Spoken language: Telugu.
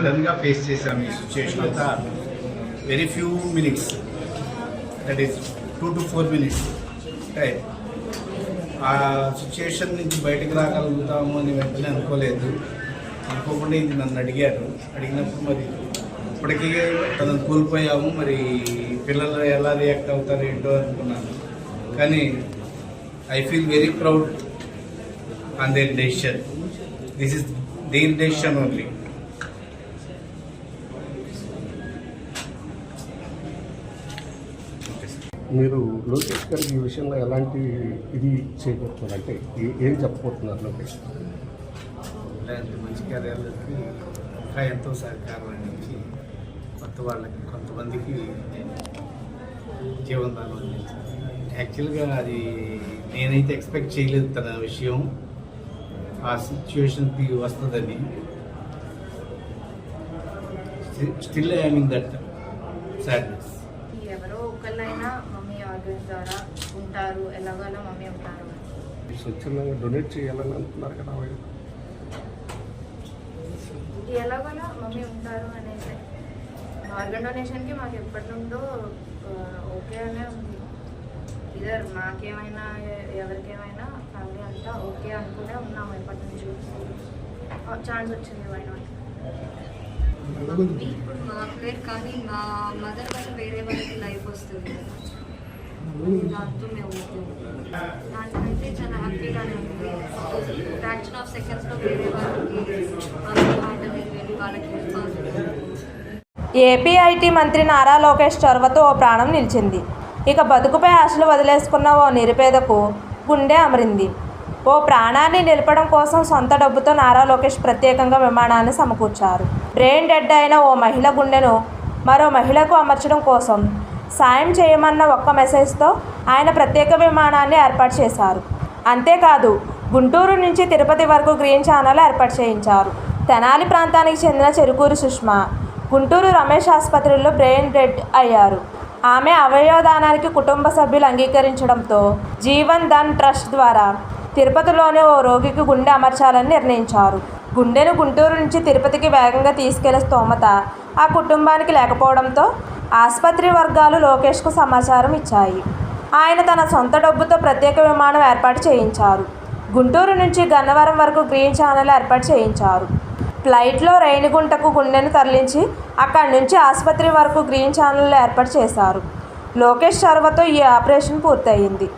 సడన్గా ఫేస్ చేశాను ఈ సిచ్యుయేషన్ అంతా. Very few minutes, that is 2 to 4 minutes time. ఆ సిచ్యుయేషన్ నుంచి బయటకు రాగలుగుతాము అని వెంటనే అనుకోకుండా ఇది నన్ను అడిగినప్పుడు మరి ఇప్పటికీ తనను కోల్పోయాము, మరి పిల్లలు ఎలా రియాక్ట్ అవుతారు ఏంటో అనుకున్నాను. కానీ I feel very proud on their decision. This is their decision only. మీరు లోకేష్ గారికి ఈ విషయంలో ఎలాంటి ఇది చేయబోతున్నారు, అంటే ఏం చెప్పబోతున్నారు లోకేష్? ఇలాంటి మంచి కార్యాలకి ఇంకా ఎంతో సహకారం అందించి కొంతమందికి జీవనదానం అందించారు. యాక్చువల్గా అది నేనైతే ఎక్స్పెక్ట్ చేయలేదు తన విషయం ఆ సిచ్యువేషన్కి వస్తుందని. Still I mean that sadness. ఎవరో ఒకళ్ళైనా మమ్మీ ఆర్గన్స్ ద్వారా ఉంటారు, ఎలాగైనా మమ్మీ ఉంటారు. స్వచ్ఛందంగా డొనేట్ చేయాలని అంటున్నారు కదా, ఎలాగైనా మమ్మీ ఉంటారు అనేసి ఆర్గన్ డొనేషన్కి మాకు ఎప్పటి నుండో ఓకే అనే ఉంది. ఇదర్ మాకేమైనా ఎవరికేమైనా ఫ్యామిలీ అంతా ఓకే అనుకునే ఉన్నాము ఎప్పటి నుంచి. ఛాన్స్ వచ్చింది వైనా ఇప్పుడు మాకు లేదు, కానీ మా మదర్ వల్ల వేరే వాళ్ళకి లైఫ్ వస్తుంది కదా, దాంతో మేము దానికైతే చాలా హ్యాపీగానే ఉంది. ఫ్రాక్షన్ ఆఫ్ సెకండ్స్లో వేరే వాళ్ళకి వెళ్ళి వాళ్ళకి హెల్ప్ అవుతుంది. ఏపీ ఐటీ మంత్రి నారా లోకేష్ చొరవతో ఓ ప్రాణం నిలిచింది. ఇక బతుకుపై ఆశలు వదిలేసుకున్న ఓ నిరుపేదకు గుండె అమరింది. ఓ ప్రాణాన్ని నిలపడం కోసం సొంత డబ్బుతో నారా లోకేష్ ప్రత్యేకంగా విమానాన్ని సమకూర్చారు. బ్రెయిన్ డెడ్ అయిన ఓ మహిళ గుండెను మరో మహిళకు అమర్చడం కోసం సాయం చేయమన్న ఒక్క మెసేజ్తో ఆయన ప్రత్యేక విమానాన్ని ఏర్పాటు చేశారు. అంతేకాదు గుంటూరు నుంచి తిరుపతి వరకు గ్రీన్ ఛానల్ ఏర్పాటు చేయించారు. తెనాలి ప్రాంతానికి చెందిన చెరుకూరి సుష్మా గుంటూరు రమేష్ ఆసుపత్రిలో బ్రెయిన్ డెడ్ అయ్యారు. ఆమె అవయవదానానికి కుటుంబ సభ్యులు అంగీకరించడంతో జీవన్ ధన్ ట్రస్ట్ ద్వారా తిరుపతిలోని ఓ రోగికి గుండె అమర్చాలని నిర్ణయించారు. గుండెను గుంటూరు నుంచి తిరుపతికి వేగంగా తీసుకెళ్లే స్తోమత ఆ కుటుంబానికి లేకపోవడంతో ఆసుపత్రి వర్గాలు లోకేష్కు సమాచారం ఇచ్చాయి. ఆయన తన సొంత డబ్బుతో ప్రత్యేక విమానం ఏర్పాటు చేయించారు. గుంటూరు నుంచి గన్నవరం వరకు గ్రీన్ ఛానల్ ఏర్పాటు చేయించారు. ఫ్లైట్లో రేణిగుంటకు గుండెను తరలించి అక్కడి నుంచి ఆసుపత్రి వరకు గ్రీన్ ఛానల్ ఏర్పాటు చేశారు. లోకేష్ చొరవతో ఈ ఆపరేషన్ పూర్తయింది.